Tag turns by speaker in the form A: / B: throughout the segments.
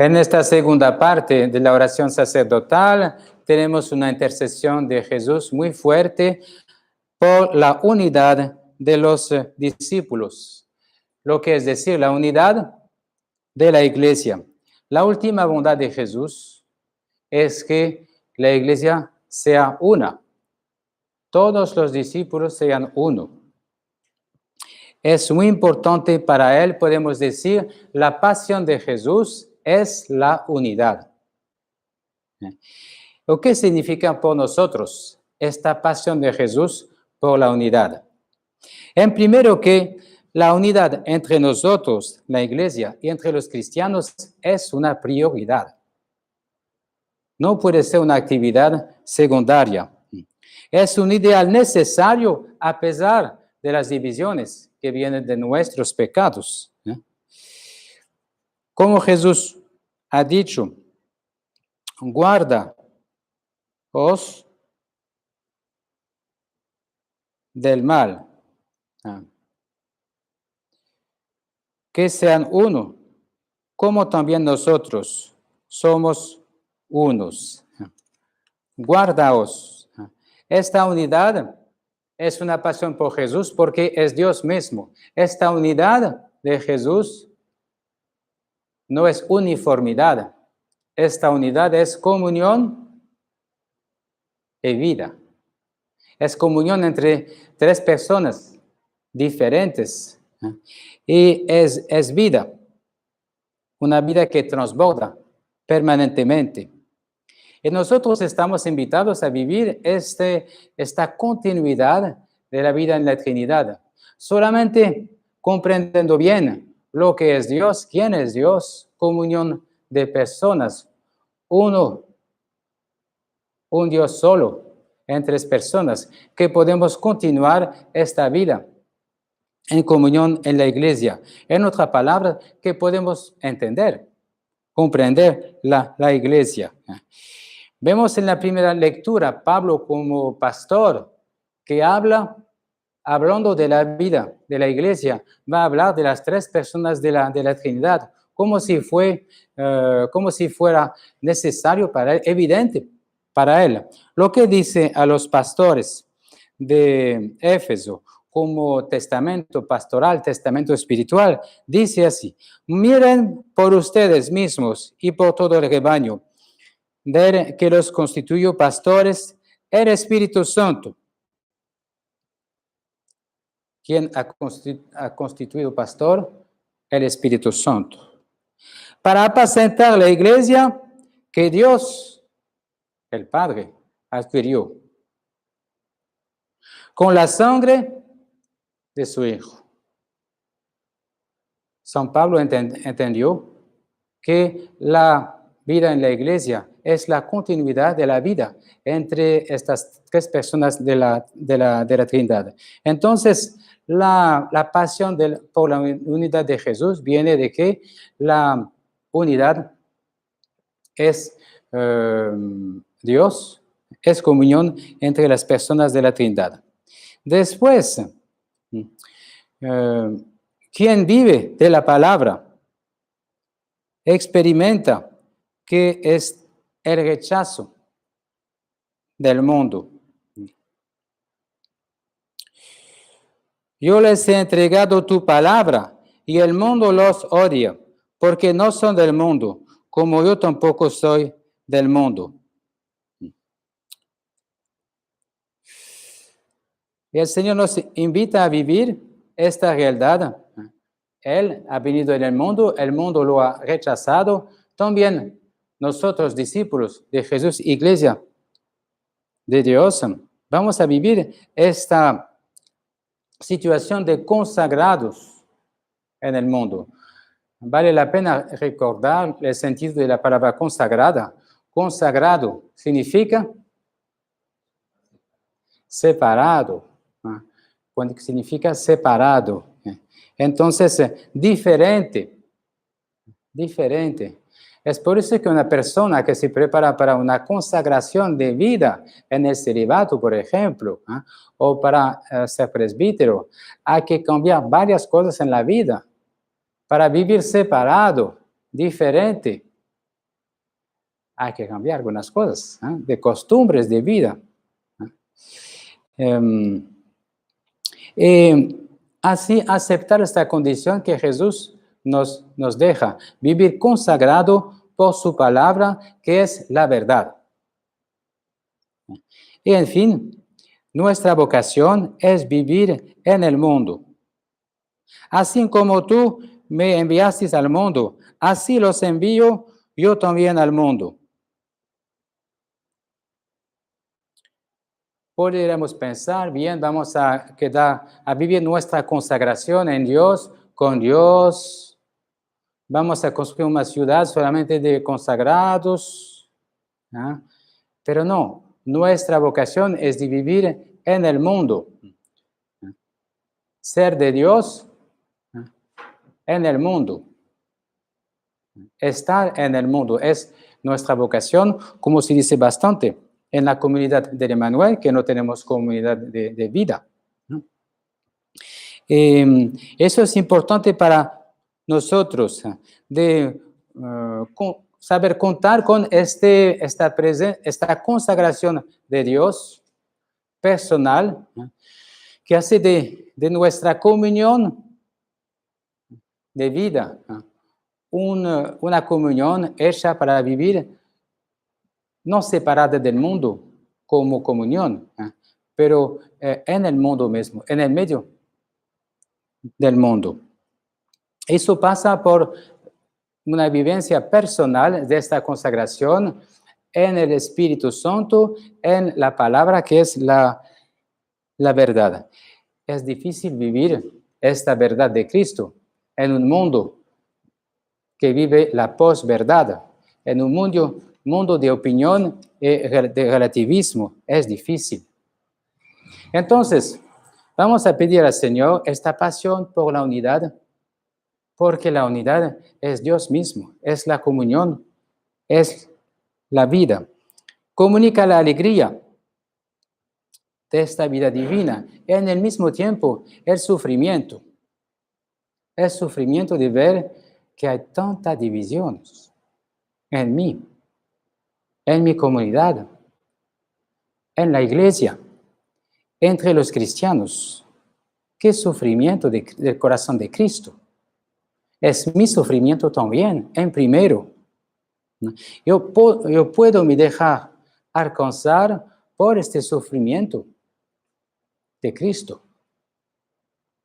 A: En esta segunda parte de la oración sacerdotal tenemos una intercesión de Jesús muy fuerte por la unidad de los discípulos, lo que es decir, la unidad de la iglesia. La última bondad de Jesús es que la iglesia sea una. Todos los discípulos sean uno. Es muy importante para él, podemos decir, la pasión de Jesús es la unidad. ¿Lo que significa por nosotros esta pasión de Jesús por la unidad? En primero que la unidad entre nosotros, la iglesia, y entre los cristianos es una prioridad. No puede ser una actividad secundaria. Es un ideal necesario a pesar de las divisiones que vienen de nuestros pecados. Como Jesús ha dicho, guardaos del mal. Que sean uno, como también nosotros somos unos. Guardaos. Esta unidad es una pasión por Jesús porque es Dios mismo. Esta unidad de Jesús no es uniformidad. Esta unidad es comunión y vida. Es comunión entre tres personas diferentes. Y es vida. Una vida que transborda permanentemente. Y nosotros estamos invitados a vivir esta continuidad de la vida en la Trinidad. Solamente comprendiendo bien lo que es Dios, quién es Dios, comunión de personas, un Dios solo, en tres personas, que podemos continuar esta vida en comunión en la iglesia. En otras palabras, que podemos entender, comprender la iglesia. Vemos en la primera lectura Pablo como pastor que hablando de la vida de la iglesia, va a hablar de las tres personas de la Trinidad, como si fuera necesario para él, evidente para él. Lo que dice a los pastores de Éfeso como testamento pastoral, testamento espiritual, dice así: miren por ustedes mismos y por todo el rebaño, ver que los constituyó pastores el Espíritu Santo. ¿Quién ha constituido pastor? El Espíritu Santo. Para apacentar la iglesia que Dios, el Padre, adquirió con la sangre de su Hijo. San Pablo entendió que la vida en la iglesia es la continuidad de la vida entre estas tres personas de la Trinidad. Entonces, la pasión por la unidad de Jesús viene de que la unidad es Dios, es comunión entre las personas de la Trinidad. Después, quien vive de la palabra experimenta que es el rechazo del mundo. Yo les he entregado tu palabra y el mundo los odia, porque no son del mundo, como yo tampoco soy del mundo. Y el Señor nos invita a vivir esta realidad. Él ha venido en el mundo lo ha rechazado. También nosotros, discípulos de Jesús, iglesia de Dios, vamos a vivir esta situación de consagrados en el mundo. Vale la pena recordar el sentido de la palabra consagrada. Consagrado significa separado. Cuando significa separado. Entonces, diferente. Es por eso que una persona que se prepara para una consagración de vida en el celibato, por ejemplo, o para ser presbítero, hay que cambiar varias cosas en la vida para vivir separado, diferente hay que cambiar algunas cosas, de costumbres de vida. Así aceptar esta condición que Jesús nos deja, vivir consagrado por su palabra, que es la verdad. Y en fin, nuestra vocación es vivir en el mundo. Así como tú me enviaste al mundo, así los envío yo también al mundo. Podríamos pensar, bien, vamos a vivir nuestra consagración en Dios, con Dios. Vamos a construir una ciudad solamente de consagrados. Pero no, nuestra vocación es de vivir en el mundo. Ser de Dios en el mundo. Estar en el mundo es nuestra vocación, como se dice bastante en la comunidad de Emmanuel, que no tenemos comunidad de vida. Eso es importante para nosotros, de saber contar con esta consagración de Dios personal, que hace de nuestra comunión de vida una comunión hecha para vivir no separada del mundo como comunión, pero en el mundo mismo, en el medio del mundo. Eso pasa por una vivencia personal de esta consagración en el Espíritu Santo, en la palabra que es la verdad. Es difícil vivir esta verdad de Cristo en un mundo que vive la posverdad, en un mundo de opinión y de relativismo. Es difícil. Entonces, vamos a pedir al Señor esta pasión por la unidad, porque la unidad es Dios mismo, es la comunión, es la vida. Comunica la alegría de esta vida divina y en el mismo tiempo el sufrimiento de ver que hay tantas divisiones en mí, en mi comunidad, en la iglesia, entre los cristianos. Qué sufrimiento del corazón de Cristo. Es mi sufrimiento también, en primero. Yo puedo me dejar alcanzar por este sufrimiento de Cristo,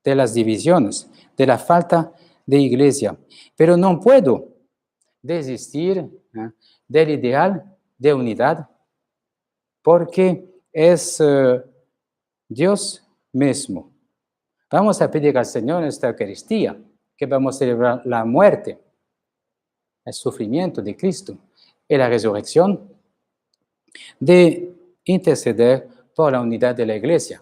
A: de las divisiones, de la falta de iglesia. Pero no puedo desistir del ideal de unidad, porque es Dios mismo. Vamos a pedir al Señor en esta Eucaristía, que vamos a celebrar la muerte, el sufrimiento de Cristo y la resurrección, de interceder por la unidad de la Iglesia.